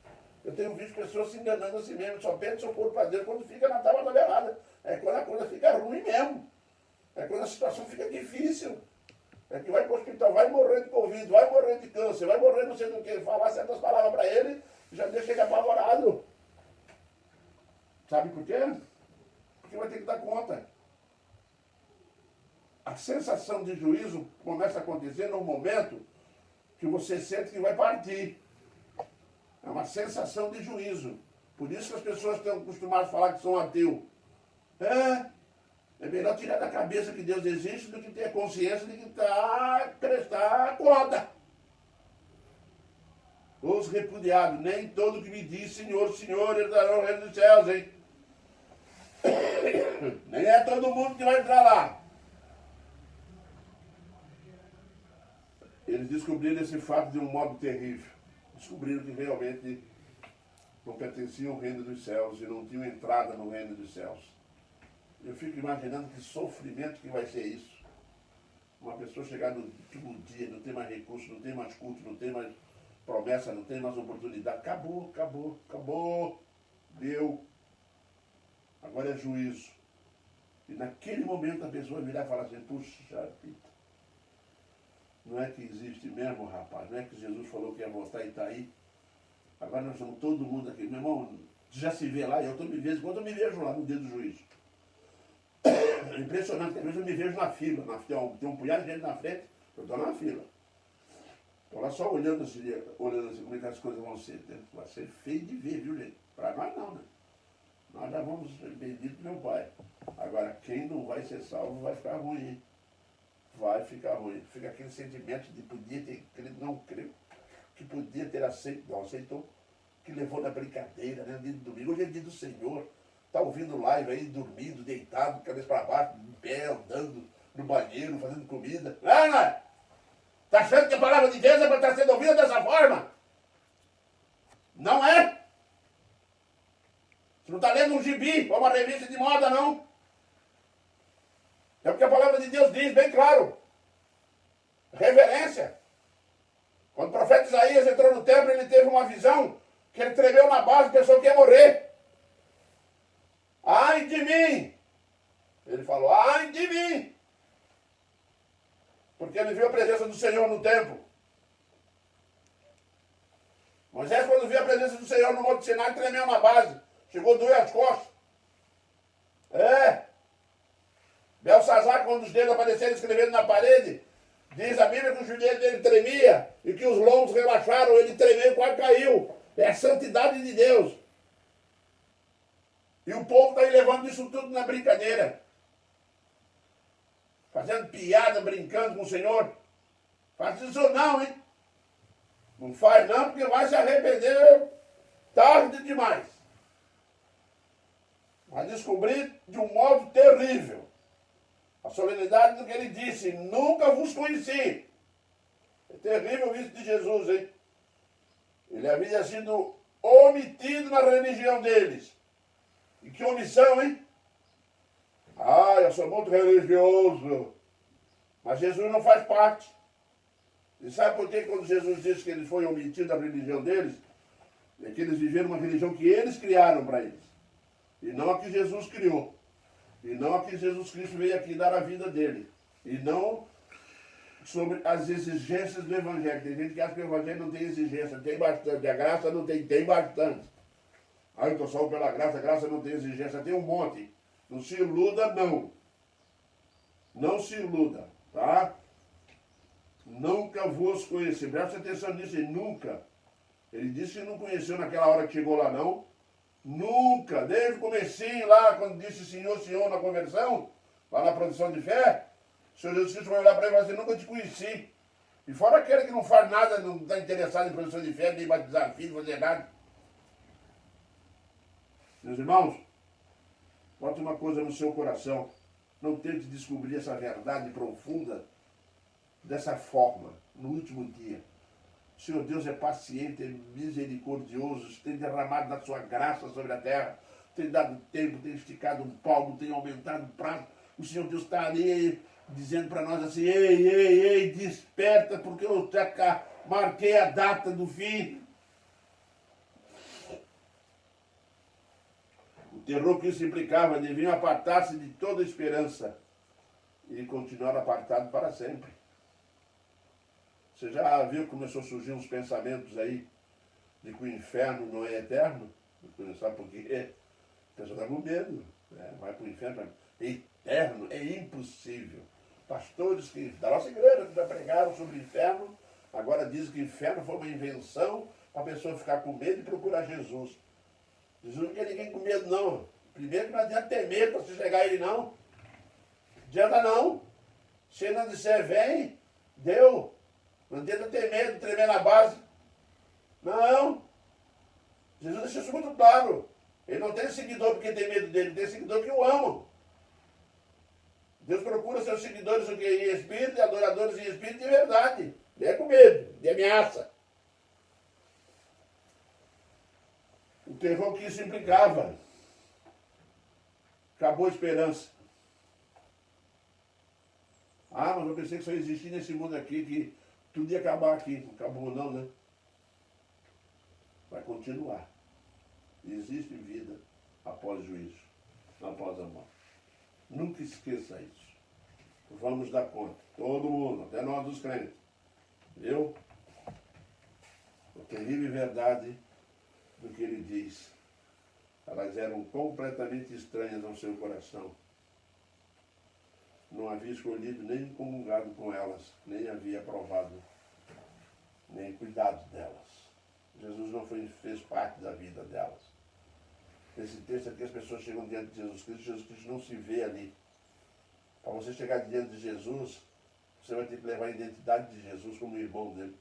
Speaker 1: Eu tenho visto pessoas se enganando assim mesmo, só perde seu corpo para Deus quando fica na tábua da errada. É quando a coisa fica ruim mesmo. É quando a situação fica difícil. É que vai para o hospital, vai morrer de Covid, vai morrer de câncer, vai morrer não sei do que, falar certas palavras para ele, já deixa ele apavorado. Sabe por quê? Porque vai ter que dar conta. A sensação de juízo começa a acontecer no momento que você sente que vai partir. É uma sensação de juízo. Por isso que as pessoas estão acostumadas a falar que são ateus. É melhor tirar da cabeça que Deus existe do que ter consciência de que prestar conta. Os repudiados, nem todo que me diz Senhor, Senhor, entrarão no reino dos céus, hein? Nem é todo mundo que vai entrar lá. Eles descobriram esse fato de um modo terrível. Descobriram que realmente não pertenciam ao reino dos céus e não tinham entrada no reino dos céus. Eu fico imaginando que sofrimento que vai ser isso. Uma pessoa chegar no último dia, não tem mais recurso, não tem mais culto, não tem mais promessa, não tem mais oportunidade. Acabou, acabou, acabou. Deu. Agora é juízo. E naquele momento a pessoa virar e falar assim, puxa vida. Não é que existe mesmo, rapaz. Não é que Jesus falou que ia voltar e está aí. Agora nós estamos todo mundo aqui. Meu irmão, já se vê lá, eu estou me vendo, quando eu me vejo lá no dia do juízo. É impressionante, às vezes eu me vejo na fila. Tem um punhado de gente na frente, eu estou na fila. Estou lá só olhando assim, como é que as coisas vão ser. Né? Vai ser feio de ver, viu, gente? Para nós não, né? Nós já vamos, bendito meu Pai. Agora, quem não vai ser salvo vai ficar ruim, hein? Vai ficar ruim. Fica aquele sentimento de podia ter crido, não creu, que podia ter aceito, não aceitou, que levou na brincadeira, né? Dia de domingo, hoje é dia do Senhor. Está ouvindo live aí, dormindo, deitado, cabeça para baixo, em pé, andando no banheiro, fazendo comida. Não é? Está achando que a palavra de Deus é para estar sendo ouvida dessa forma? Não é? Você não está lendo um gibi ou uma revista de moda, não. É porque a palavra de Deus diz bem claro. Reverência. Quando o profeta Isaías entrou no templo, ele teve uma visão que ele tremeu na base e pensou que ia morrer. Ai de mim! Ele falou, ai de mim! Porque ele viu a presença do Senhor no templo. Moisés, quando viu a presença do Senhor no Monte Sinai, tremeu na base. Chegou a doer as costas. Belsazar, quando os dedos apareceram escrevendo na parede, diz a Bíblia que o joelho dele tremia e que os lombos relaxaram, ele tremeu e quase caiu. É a santidade de Deus. E o povo está aí levando isso tudo na brincadeira. Fazendo piada, brincando com o Senhor. Faz isso não, hein? Não faz não, porque vai se arrepender tarde demais. Vai descobrir de um modo terrível a solenidade do que ele disse, nunca vos conheci. É terrível isso de Jesus, hein? Ele havia sido omitido na religião deles. E que omissão, hein? Ah, eu sou muito religioso. Mas Jesus não faz parte. E sabe por que quando Jesus disse que ele foi omitido da religião deles? É que eles viveram uma religião que eles criaram para eles. E não a que Jesus criou. E não a que Jesus Cristo veio aqui dar a vida dele. E não sobre as exigências do Evangelho. Tem gente que acha que o Evangelho não tem exigência. Tem bastante. A graça não tem, tem bastante. Ah, eu estou salvo pela graça. A graça não tem exigência. Tem um monte. Não se iluda, não. Não se iluda, tá? Nunca vos conheci. Presta atenção nisso. Nunca. Ele disse que não conheceu naquela hora que chegou lá, não. Nunca, desde o comecinho lá, quando disse Senhor, Senhor na conversão, lá na produção de fé, o Senhor Jesus Cristo vai olhar para ele e falar assim, nunca te conheci. E fora aquele que não faz nada, não está interessado em produção de fé, nem batizar filho, fazer nada. Meus irmãos, bote uma coisa no seu coração. Não tente descobrir essa verdade profunda dessa forma, no último dia. O Senhor Deus é paciente, é misericordioso, tem derramado da sua graça sobre a terra, tem dado tempo, tem esticado um palmo, tem aumentado o prazo. O Senhor Deus está ali dizendo para nós assim, ei, desperta, porque eu já marquei a data do fim. terror que isso implicava, deviam apartar-se de toda esperança e continuar apartado para sempre. Você já viu que começou a surgir uns pensamentos aí de que o inferno não é eterno? Sabe por quê? A pessoa está com medo, né? Vai para o inferno. É eterno, é impossível. Pastores da nossa igreja que já pregaram sobre o inferno, agora dizem que o inferno foi uma invenção para a pessoa ficar com medo e procurar Jesus. Jesus não quer ninguém com medo, não. Primeiro que não adianta ter medo para você chegar a ele, não. Não adianta, não. Se ele não disser vem, deu. Não adianta ter medo, tremer na base. Não. Jesus deixou isso muito claro. Ele não tem seguidor porque tem medo dele, tem seguidor que o amam. Deus procura seus seguidores o quê? Em espírito, adoradores em espírito de verdade. Não é com medo, de ameaça. O terror que isso implicava. Acabou a esperança. Ah, mas eu pensei que só existia nesse mundo aqui, que tudo ia acabar aqui. Não acabou não, né? Vai continuar. Existe vida após o juízo, após a morte. Nunca esqueça isso. Vamos dar conta. Todo mundo, até nós os crentes. Viu? A terrível verdade do que ele diz. Elas eram completamente estranhas ao seu coração. Não havia escolhido nem comungado com elas, nem havia aprovado, nem cuidado delas. Jesus não fez parte da vida delas. Nesse texto aqui as pessoas chegam diante de Jesus Cristo não se vê ali. Para você chegar diante de Jesus, você vai ter que levar a identidade de Jesus como irmão dele.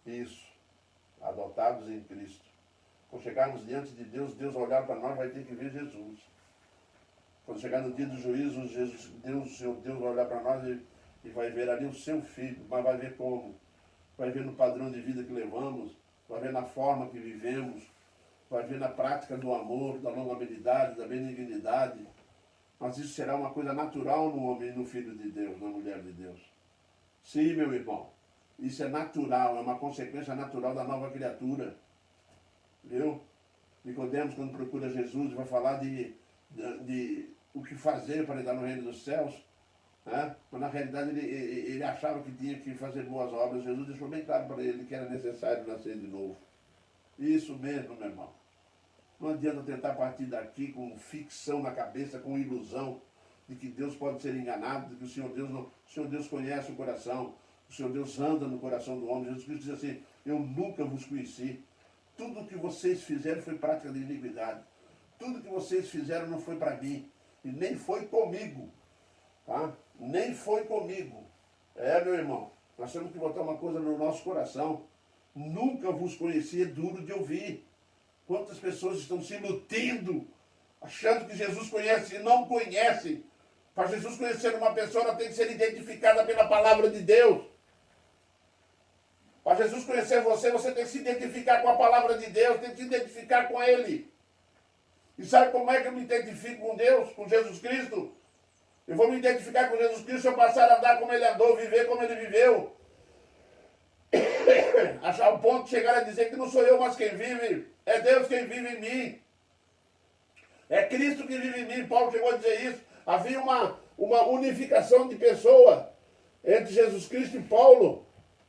Speaker 1: Isso, adotados em Cristo. Quando chegarmos diante de Deus, Deus olhar para nós, vai ter que ver Jesus. Quando chegar no dia do juízo, o seu Deus vai olhar para nós e vai ver ali o seu filho, mas vai ver como? Vai ver no padrão de vida que levamos, vai ver na forma que vivemos, vai ver na prática do amor, da longanimidade, da benignidade. Mas isso será uma coisa natural no homem e no filho de Deus, na mulher de Deus. Sim, meu irmão, isso é natural, é uma consequência natural da nova criatura. Viu? Nicodemos, quando procura Jesus, vai falar de o que fazer para entrar no reino dos céus. Né? Mas na realidade ele achava que tinha que fazer boas obras. Jesus deixou bem claro para ele que era necessário nascer de novo. Isso mesmo, meu irmão. Não adianta tentar partir daqui com ficção na cabeça, com ilusão de que Deus pode ser enganado, de que o Senhor Deus conhece o coração, o Senhor Deus anda no coração do homem. Jesus Cristo diz assim: eu nunca vos conheci. Tudo que vocês fizeram foi prática de iniquidade. Tudo que vocês fizeram não foi para mim. E nem foi comigo. Tá? Nem foi comigo. Meu irmão, nós temos que botar uma coisa no nosso coração. Nunca vos conheci, é duro de ouvir. Quantas pessoas estão se iludindo, achando que Jesus conhece e não conhecem. Para Jesus conhecer uma pessoa, ela tem que ser identificada pela palavra de Deus. Para Jesus conhecer você, você tem que se identificar com a palavra de Deus, tem que se identificar com Ele. E sabe como é que eu me identifico com Deus, com Jesus Cristo? Eu vou me identificar com Jesus Cristo se eu passar a andar como Ele andou, viver como Ele viveu. Achar o ponto de chegar a dizer que não sou eu, mas quem vive, é Deus quem vive em mim. É Cristo que vive em mim. Paulo chegou a dizer isso. Havia uma unificação de pessoa entre Jesus Cristo e Paulo.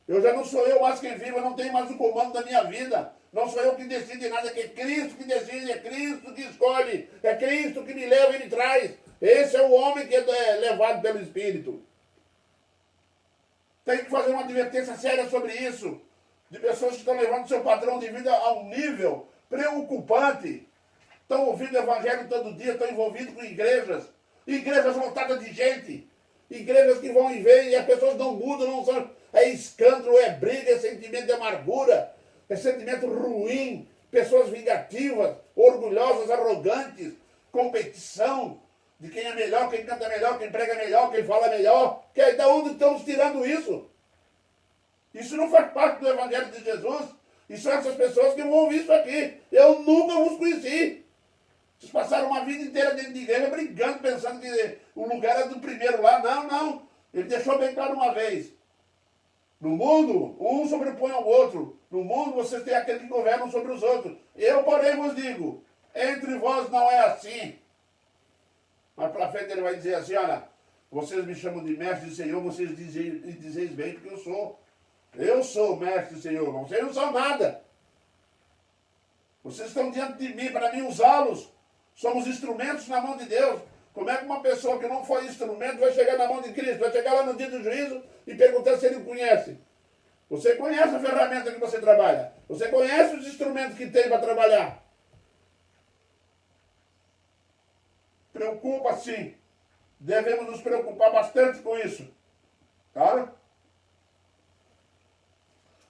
Speaker 1: Eu já não sou eu mais quem vive, eu não tenho mais o comando da minha vida. Não sou eu que decide nada, é Cristo que decide, é Cristo que escolhe, é Cristo que me leva e me traz. Esse é o homem que é levado pelo Espírito. Tem que fazer uma advertência séria sobre isso. De pessoas que estão levando seu padrão de vida a um nível preocupante. Estão ouvindo o evangelho todo dia, estão envolvidos com igrejas lotadas de gente. Igrejas que vão e vêm e as pessoas não mudam, não são. É escândalo, é briga, é sentimento de amargura, é sentimento ruim, pessoas vingativas, orgulhosas, arrogantes, competição de quem é melhor, quem canta melhor, quem prega melhor, quem fala melhor. Da onde estamos tirando isso? Isso não faz parte do Evangelho de Jesus. E são essas pessoas que vão ouvir isso aqui. Eu nunca vos conheci. Vocês passaram uma vida inteira dentro de igreja brigando, pensando que o lugar era do primeiro lá. Não, não. Ele deixou bem claro uma vez. No mundo, um sobrepõe ao outro. No mundo, vocês têm aquele que governam sobre os outros. Eu, porém, vos digo, Entre vós não é assim. Mas para frente ele vai dizer assim, olha, vocês me chamam de mestre e senhor, vocês dizeis bem porque eu sou. Eu sou mestre e senhor, mas vocês não são nada. Vocês estão diante de mim para mim usá-los. Somos instrumentos na mão de Deus. Como é que uma pessoa que não foi instrumento vai chegar na mão de Cristo? Vai chegar lá no dia do juízo e perguntar se ele o conhece. Você conhece a ferramenta que você trabalha. Você conhece os instrumentos que tem para trabalhar. Preocupa sim. Devemos nos preocupar bastante com isso. Tá?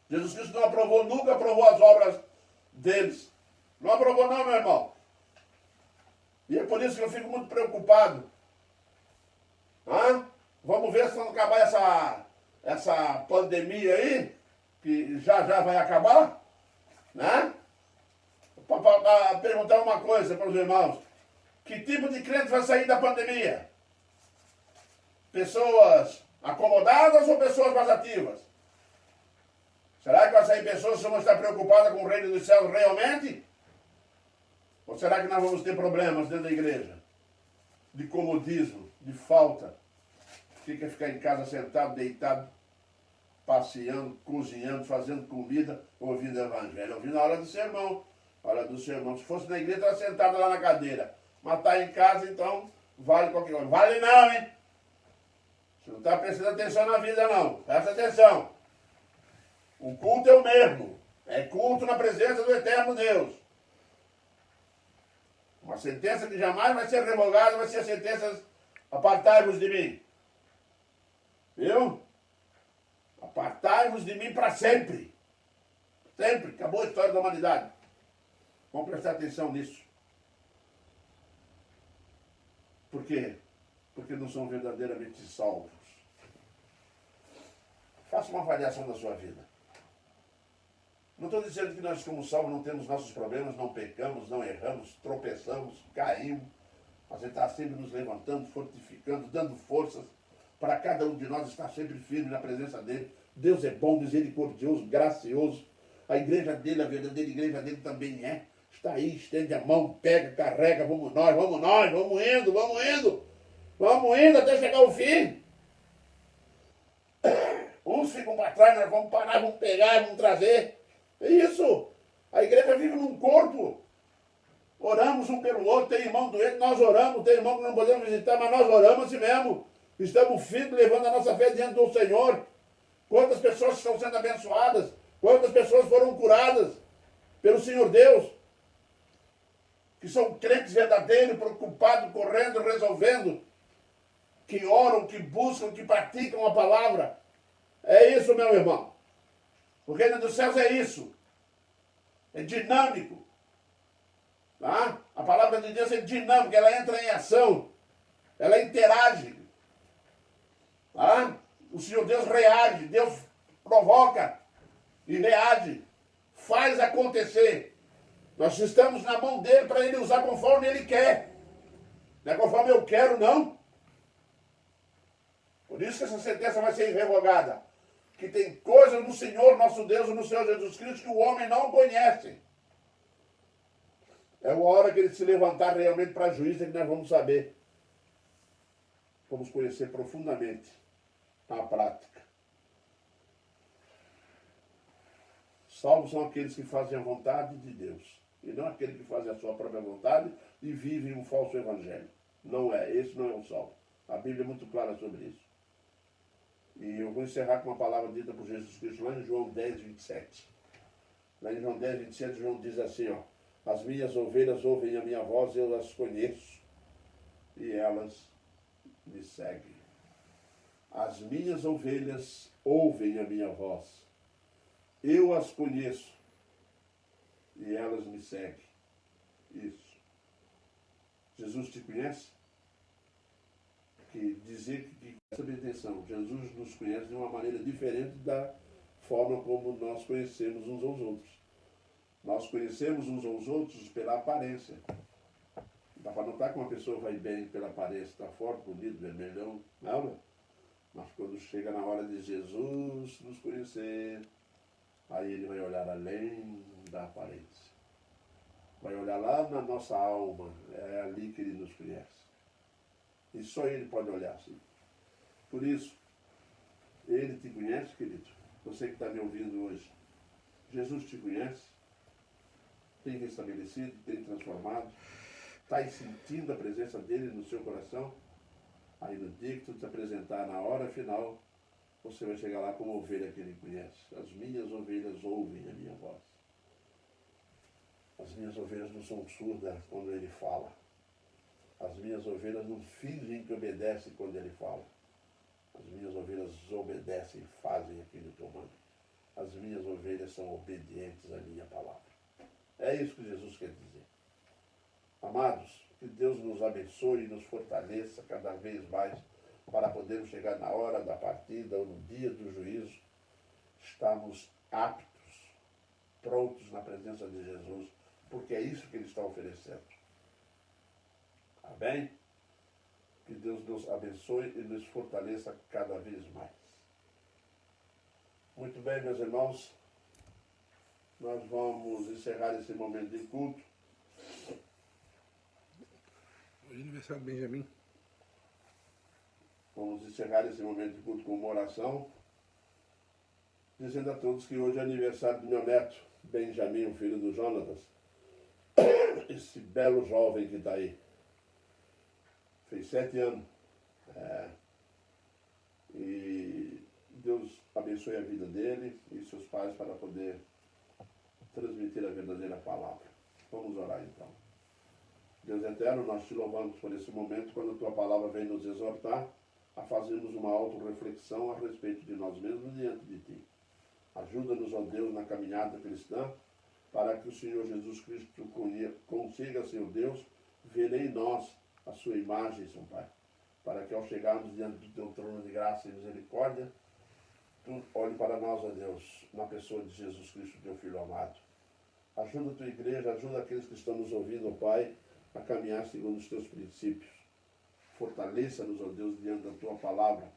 Speaker 1: Jesus Cristo não aprovou, nunca aprovou as obras deles. Não aprovou não, meu irmão. E é por isso que eu fico muito preocupado. Vamos ver se quando acabar essa pandemia aí, que já vai acabar, né? Para perguntar uma coisa para os irmãos. Que tipo de crente vai sair da pandemia? Pessoas acomodadas ou pessoas mais ativas? Será que vai sair pessoas que vão estar preocupadas com o reino dos céus realmente? Ou será que nós vamos ter problemas dentro da igreja? De comodismo, de falta. Ficar em casa sentado, deitado, passeando, cozinhando, fazendo comida, ouvindo o evangelho. Ouvindo a hora do sermão. A hora do sermão. Se fosse na igreja, estava sentado lá na cadeira. Mas está em casa, então, vale qualquer coisa. Vale não, hein? Você não está prestando atenção na vida, não. Presta atenção. O culto é o mesmo. É culto na presença do eterno Deus. Uma sentença que jamais vai ser revogada, vai ser a sentença: apartai-vos de mim. Viu? Apartai-vos de mim para sempre. Sempre. Acabou a história da humanidade. Vamos prestar atenção nisso. Por quê? Porque não são verdadeiramente salvos. Faça uma avaliação da sua vida. Não estou dizendo que nós, como salvos, não temos nossos problemas, não pecamos, não erramos, tropeçamos, caímos. Mas Ele está sempre nos levantando, fortificando, dando forças para cada um de nós estar sempre firme na presença dEle. Deus é bom, misericordioso, gracioso. A igreja dEle, a verdadeira igreja dEle também é. Está aí, estende a mão, pega, carrega, vamos nós, vamos indo, vamos indo. Vamos indo até chegar ao fim. Uns ficam para trás, nós vamos parar, vamos pegar, vamos trazer. É isso. A igreja vive num corpo. Oramos um pelo outro, tem irmão doente, nós oramos, tem irmão que não podemos visitar, mas nós oramos assim mesmo. Estamos firmes, levando a nossa fé diante do Senhor. Quantas pessoas estão sendo abençoadas, quantas pessoas foram curadas pelo Senhor Deus, que são crentes verdadeiros, preocupados, correndo, resolvendo, que oram, que buscam, que praticam a palavra. É isso, meu irmão. O reino dos céus é isso. É dinâmico. Tá? A palavra de Deus é dinâmica, ela entra em ação. Ela interage. Tá? O Senhor Deus reage, Deus provoca e reage. Faz acontecer. Nós estamos na mão dele para ele usar conforme ele quer. Não é conforme eu quero, não. Por isso que essa sentença vai ser revogada. Que tem coisas no Senhor, nosso Deus, e no Senhor Jesus Cristo que o homem não conhece. É a hora que ele se levantar realmente para juízo, é que nós vamos saber. Vamos conhecer profundamente a prática. Salvos são aqueles que fazem a vontade de Deus. E não aqueles que fazem a sua própria vontade e vivem um falso evangelho. Não é, esse não é o salvo. A Bíblia é muito clara sobre isso. E eu vou encerrar com uma palavra dita por Jesus Cristo lá em João 10, 27. Lá em João 10, 27, João diz assim, ó: as minhas ovelhas ouvem a minha voz, eu as conheço, e elas me seguem. As minhas ovelhas ouvem a minha voz, eu as conheço, e elas me seguem. Isso. Jesus te conhece? Que dizer que presta bem atenção, Jesus nos conhece de uma maneira diferente da forma como nós conhecemos uns aos outros. Nós conhecemos uns aos outros pela aparência. Dá para notar que uma pessoa vai bem pela aparência, está forte, bonito, vermelhão, não? Mas quando chega na hora de Jesus nos conhecer, aí ele vai olhar além da aparência. Vai olhar lá na nossa alma, é ali que Ele nos conhece. E só Ele pode olhar assim. Por isso, Ele te conhece, querido. Você que está me ouvindo hoje. Jesus te conhece, tem restabelecido, tem transformado, está sentindo a presença dEle no seu coração. Aí no dia que tu te apresentar na hora final, você vai chegar lá como ovelha que Ele conhece. As minhas ovelhas ouvem a minha voz. As minhas ovelhas não são surdas quando Ele fala. As minhas ovelhas não fingem que obedecem quando Ele fala. As minhas ovelhas obedecem e fazem aquilo que eu mando. As minhas ovelhas são obedientes à minha palavra. É isso que Jesus quer dizer. Amados, que Deus nos abençoe e nos fortaleça cada vez mais para podermos chegar na hora da partida ou no dia do juízo, estarmos aptos, prontos na presença de Jesus, porque é isso que Ele está oferecendo. Amém? Que Deus nos abençoe e nos fortaleça cada vez mais. Muito bem, meus irmãos, nós vamos encerrar esse momento de culto.
Speaker 2: Hoje é aniversário do Benjamin.
Speaker 1: Vamos encerrar esse momento de culto com uma oração, dizendo a todos que hoje é aniversário do meu neto, Benjamin, o filho do Jonatas, esse belo jovem que está aí. Fez 7 anos. E Deus abençoe a vida dele e seus pais para poder transmitir a verdadeira palavra. Vamos orar então. Deus eterno, nós te louvamos por esse momento, quando a tua palavra vem nos exortar a fazermos uma autorreflexão a respeito de nós mesmos diante de ti. Ajuda-nos, ó Deus, na caminhada cristã, para que o Senhor Jesus Cristo consiga, Senhor Deus, ver em nós a sua imagem, São Pai, para que ao chegarmos diante do teu trono de graça e misericórdia, tu olhe para nós, ó Deus, na pessoa de Jesus Cristo, teu Filho amado. Ajuda a tua igreja, ajuda aqueles que estão nos ouvindo, ó Pai, a caminhar segundo os teus princípios. Fortaleça-nos, ó Deus, diante da tua palavra.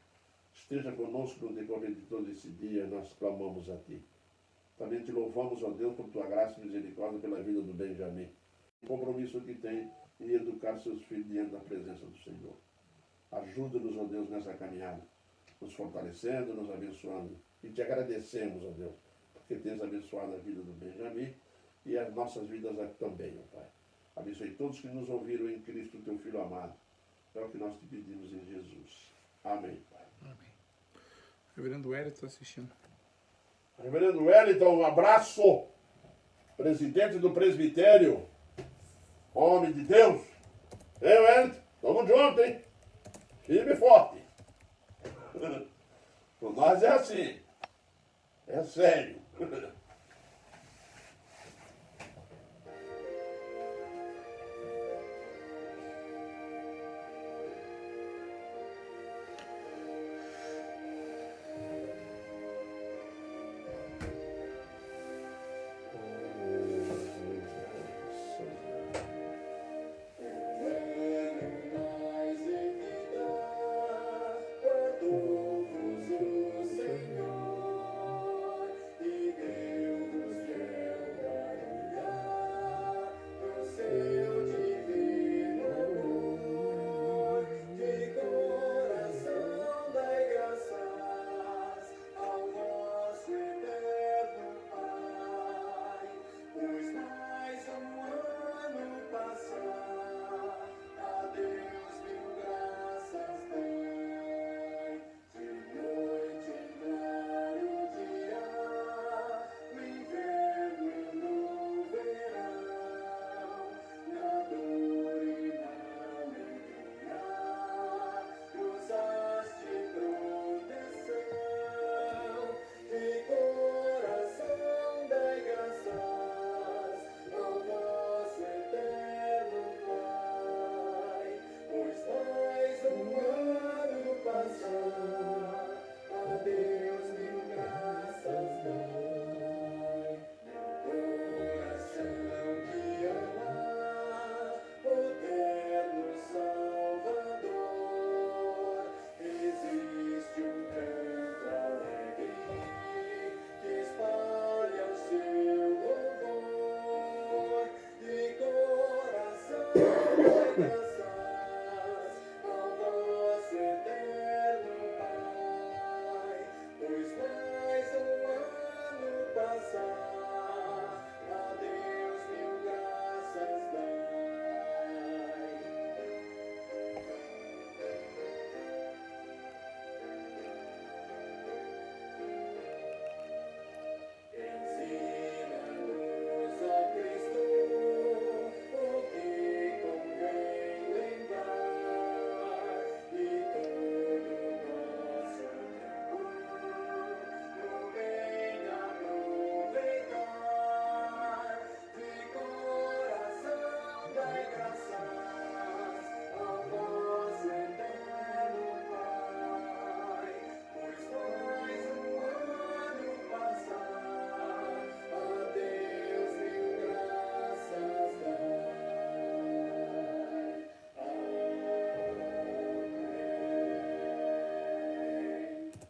Speaker 1: Esteja conosco no decorrer de todo esse dia, nós clamamos a ti. Também te louvamos, ó Deus, por tua graça e misericórdia pela vida do Benjamin. O compromisso que tem em educar seus filhos diante da presença do Senhor. Ajuda-nos, ó Deus, nessa caminhada, nos fortalecendo, nos abençoando. E te agradecemos, ó Deus, porque tens abençoado a vida do Benjamin e as nossas vidas também, ó Pai. Abençoe todos que nos ouviram em Cristo, teu Filho amado. É o que nós te pedimos em Jesus. Amém, Pai.
Speaker 2: Amém. Reverendo Wellington está assistindo.
Speaker 1: Reverendo Wellington, um abraço. Presidente do presbitério. Homem de Deus. Ei, Wellington, tamo junto, hein? Firme e forte. Por nós é assim. É sério.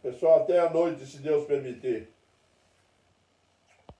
Speaker 1: Pessoal, até a noite, se Deus permitir.